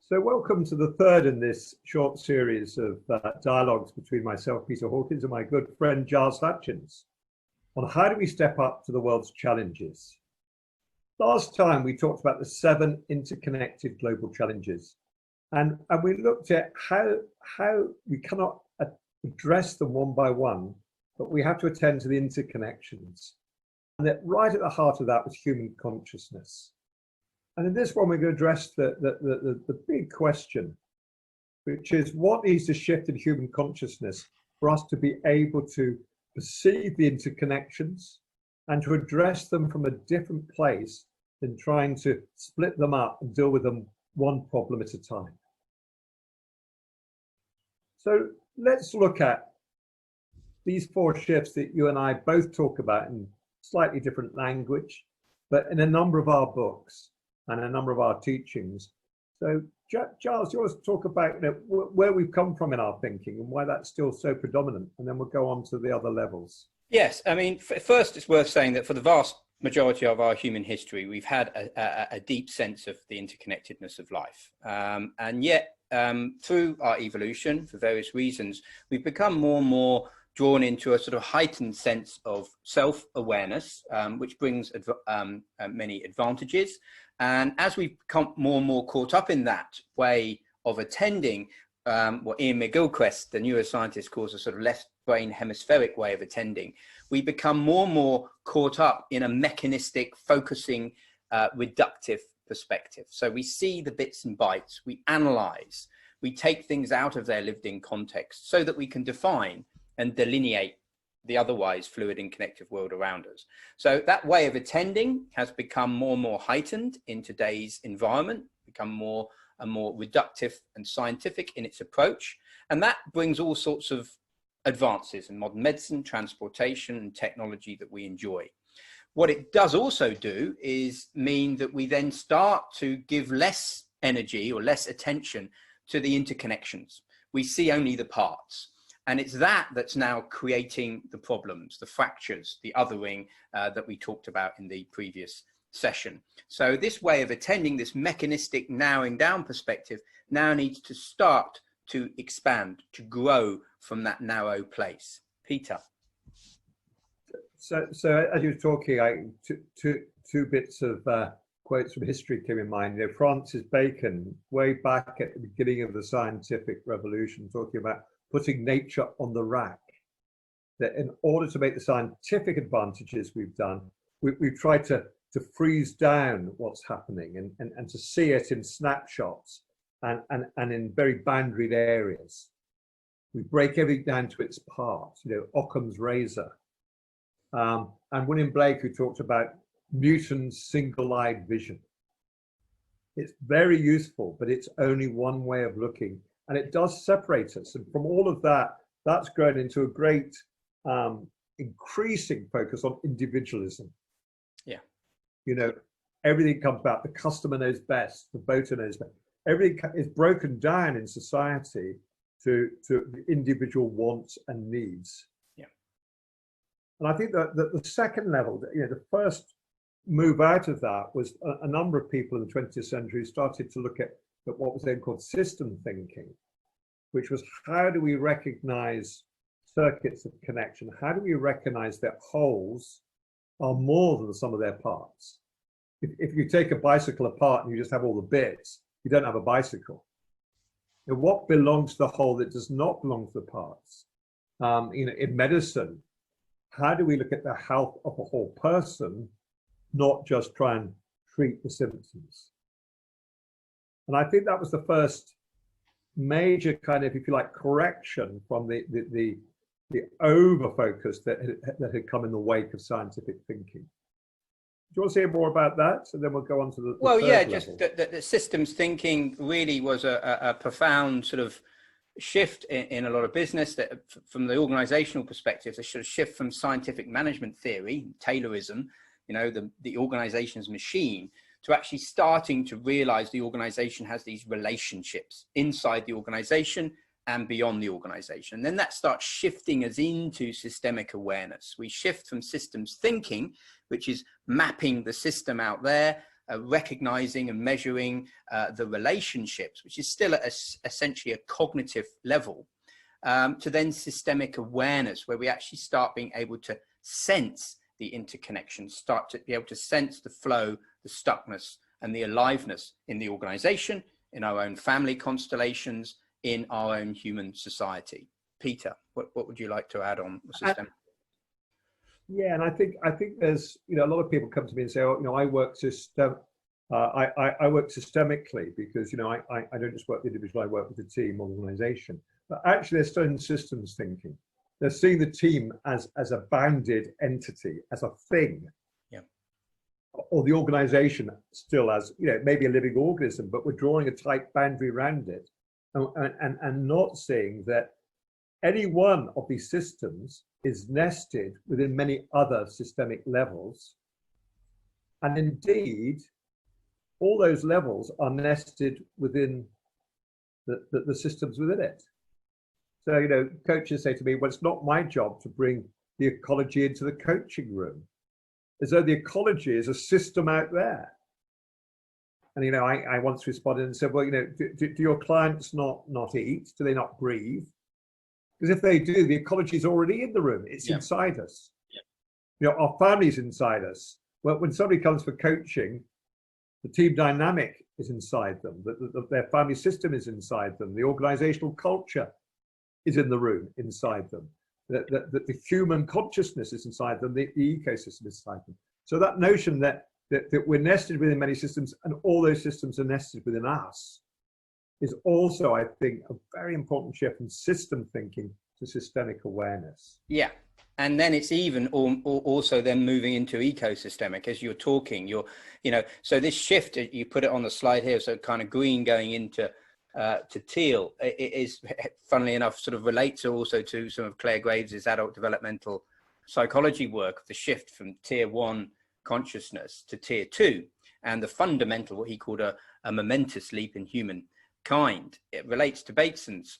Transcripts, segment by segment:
So welcome to the third in this short series of dialogues between myself, Peter Hawkins, and my good friend Giles Hutchins on how do we step up to the world's challenges. Last time we talked about the 7 interconnected global challenges, and we looked at how we cannot address them one by one, but we have to attend to the interconnections. And that right at the heart of that was human consciousness. And in this one, we're going to address the big question, which is what needs to shift in human consciousness for us to be able to perceive the interconnections and to address them from a different place than trying to split them up and deal with them one problem at a time. So let's look at these 4 shifts that you and I both talk about in slightly different language, but in a number of our books and a number of our teachings. So Giles, you want to talk about where we've come from in our thinking and why that's still so predominant, and then we'll go on to the other levels. Yes, I mean, first it's worth saying that for the vast majority of our human history, we've had a deep sense of the interconnectedness of life. And yet, through our evolution, for various reasons, we've become more and more drawn into a sort of heightened sense of self-awareness, which brings many advantages. And as we become more and more caught up in that way of attending, what Ian McGilchrist, the neuroscientist, calls a sort of left brain hemispheric way of attending, we become more and more caught up in a mechanistic, focusing, reductive perspective. So we see the bits and bytes, we analyze, we take things out of their lived in context so that we can define and delineate the otherwise fluid and connected world around us. So that way of attending has become more and more heightened in today's environment, become more and more reductive and scientific in its approach. And that brings all sorts of advances in modern medicine, transportation, and technology that we enjoy. What it does also do is mean that we then start to give less energy or less attention to the interconnections. We see only the parts. And it's that that's now creating the problems, the fractures, the othering that we talked about in the previous session. So this way of attending, this mechanistic narrowing down perspective, now needs to start to expand, to grow from that narrow place. Peter. So as you were talking, two bits of quotes from history came in mind. You know, Francis Bacon, way back at the beginning of the scientific revolution, talking about putting nature on the rack, that in order to make the scientific advantages we've done, we've tried to freeze down what's happening and to see it in snapshots and in very boundaried areas. We break everything down to its parts, you know, Occam's razor. And William Blake, who talked about Newton's single-eyed vision. It's very useful, but it's only one way of looking. And it does separate us. And from all of that, that's grown into a great increasing focus on individualism. Yeah. You know, everything comes about the customer knows best, the voter knows best. Everything is broken down in society to the individual wants and needs. Yeah. And I think that the second level, you know, the first move out of that was a number of people in the 20th century who started to look at what was then called system thinking, which was how do we recognize circuits of connection? How do we recognize that wholes are more than the sum of their parts? If you take a bicycle apart and you just have all the bits, you don't have a bicycle. And what belongs to the whole that does not belong to the parts? You know, in medicine, how do we look at the health of a whole person, not just try and treat the symptoms? And I think that was the first major kind of, if you like, correction from the over focus that had come in the wake of scientific thinking. Do you want to say more about that? So then we'll go on to the well, yeah, level. just the systems thinking really was a profound sort of shift in a lot of business, that from the organizational perspective, a sort of shift from scientific management theory, Taylorism, you know, the organization's machine, to actually starting to realize the organization has these relationships inside the organization and beyond the organization. And then that starts shifting us into systemic awareness. We shift from systems thinking, which is mapping the system out there, recognizing and measuring the relationships, which is still at essentially a cognitive level, to then systemic awareness, where we actually start being able to sense the interconnection, start to be able to sense the flow, the stuckness, and the aliveness in the organization, in our own family constellations, in our own human society. Peter, what would you like to add on the system? Yeah, and I think there's, you know, a lot of people come to me and say, oh, you know, I work systemically, because, you know, I don't just work with the individual, I work with the team or the organization. But actually, they're still in systems thinking. They're seeing the team as a bounded entity, as a thing. Yeah. Or the organization still as, you know, maybe a living organism, but we're drawing a tight boundary around it, and not seeing that any one of these systems is nested within many other systemic levels. And indeed, all those levels are nested within the systems within it. So, you know, coaches say to me, well, it's not my job to bring the ecology into the coaching room, as though the ecology is a system out there. And, you know, I once responded and said, well, you know, do your clients not eat? Do they not breathe? Because if they do, the ecology is already in the room. It's inside us. Yeah. You know, our family's inside us. Well, when somebody comes for coaching, the team dynamic is inside them. Their family system is inside them. The organizational culture is in the room, inside them. The human consciousness is inside them. The ecosystem is inside them. So that notion that we're nested within many systems and all those systems are nested within us is also, I think, a very important shift from system thinking to systemic awareness. Yeah. And then it's even also then moving into ecosystemic as you're talking, you know, so this shift, you put it on the slide here, so kind of green going into to teal, it is, funnily enough, sort of relates also to some of Claire Graves's adult developmental psychology work, the shift from tier 1 consciousness to tier 2, and the fundamental, what he called a momentous leap in human kind. It relates to Bateson's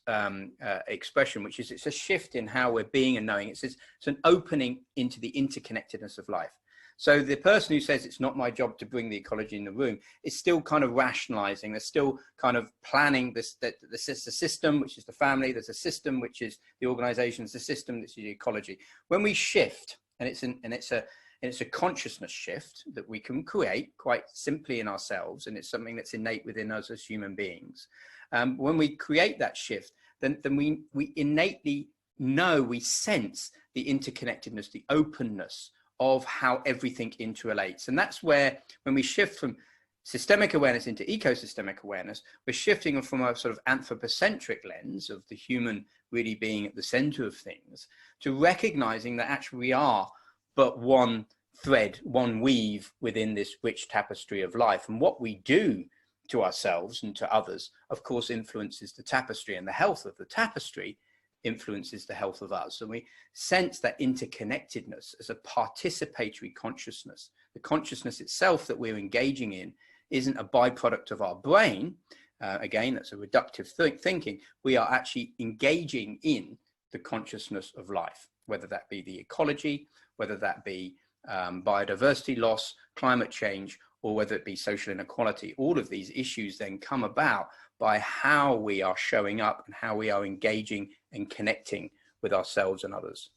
expression, which is it's a shift in how we're being and knowing. It's an opening into the interconnectedness of life. So the person who says it's not my job to bring the ecology in the room is still kind of rationalizing. They're still kind of planning this, that there's a system, which is the family. There's a system, which is the organization. There's a system, which is the ecology. When we shift, and it's a consciousness shift that we can create quite simply in ourselves, and it's something that's innate within us as human beings. When we create that shift, then we innately know, we sense the interconnectedness, the openness of how everything interrelates. And that's where, when we shift from systemic awareness into ecosystemic awareness, we're shifting from a sort of anthropocentric lens of the human really being at the center of things, to recognizing that actually we are but one thread, one weave within this rich tapestry of life. And what we do to ourselves and to others, of course, influences the tapestry, and the health of the tapestry influences the health of us. And we sense that interconnectedness as a participatory consciousness. The consciousness itself that we're engaging in isn't a byproduct of our brain. Again, that's a reductive thinking. We are actually engaging in the consciousness of life, whether that be the ecology, whether that be biodiversity loss, climate change, or whether it be social inequality. All of these issues then come about by how we are showing up and how we are engaging and connecting with ourselves and others.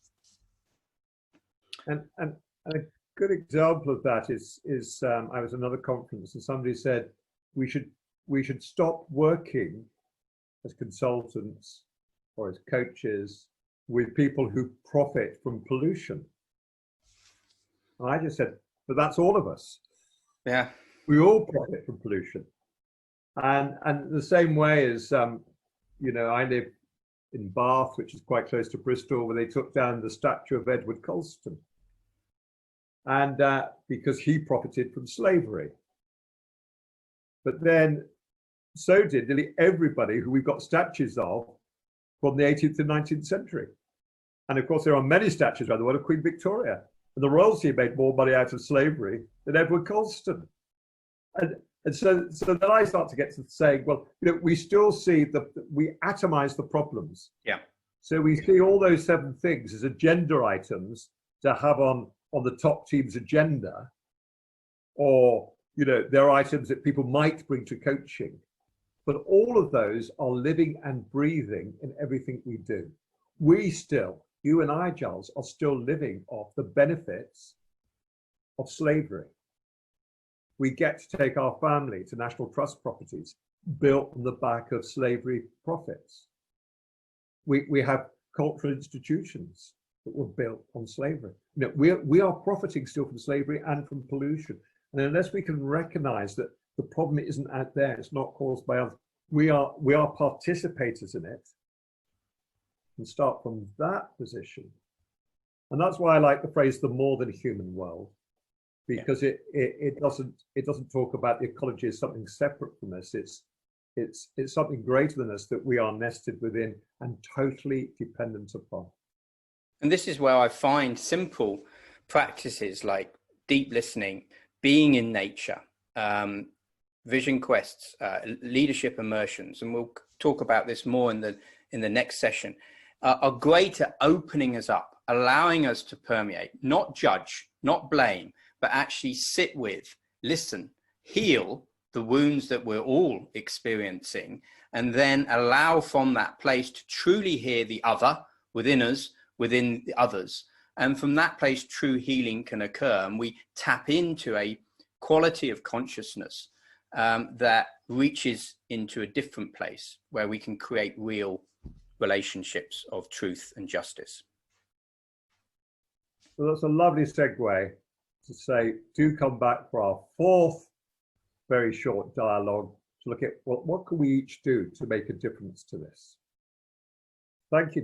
And a good example of that is I was at another conference and somebody said we should stop working as consultants or as coaches with people who profit from pollution. And I just said, but that's all of us. Yeah, we all profit from pollution. And the same way as, you know, I live in Bath, which is quite close to Bristol, where they took down the statue of Edward Colston. And because he profited from slavery. But then so did nearly everybody who we've got statues of from the 18th and 19th century. And of course, there are many statues around the world of Queen Victoria. And the royalty made more money out of slavery than Edward Colston. And so then I start to get to saying, well, you know, we still see we atomize the problems. Yeah. So we see all those 7 things as agenda items to have on the top team's agenda, or, you know, there are items that people might bring to coaching, but all of those are living and breathing in everything we do. We still, you and I, Giles, are still living off the benefits of slavery. We get to take our family to national trust properties built on the back of slavery profits. We have cultural institutions that were built on slavery. You know, we are profiting still from slavery and from pollution. And unless we can recognize that the problem isn't out there, it's not caused by us, we are participators in it, and start from that position. And that's why I like the phrase the more than human world, because it doesn't talk about the ecology as something separate from us. It's something greater than us that we are nested within and totally dependent upon. And this is where I find simple practices like deep listening, being in nature, vision quests, leadership immersions, and we'll talk about this more in the next session, are great at opening us up, allowing us to permeate, not judge, not blame, but actually sit with, listen, heal the wounds that we're all experiencing, and then allow from that place to truly hear the other within us, within the others. And from that place, true healing can occur. And we tap into a quality of consciousness that reaches into a different place where we can create real relationships of truth and justice. So that's a lovely segue to say, do come back for our fourth very short dialogue to look at what can we each do to make a difference to this. Thank you.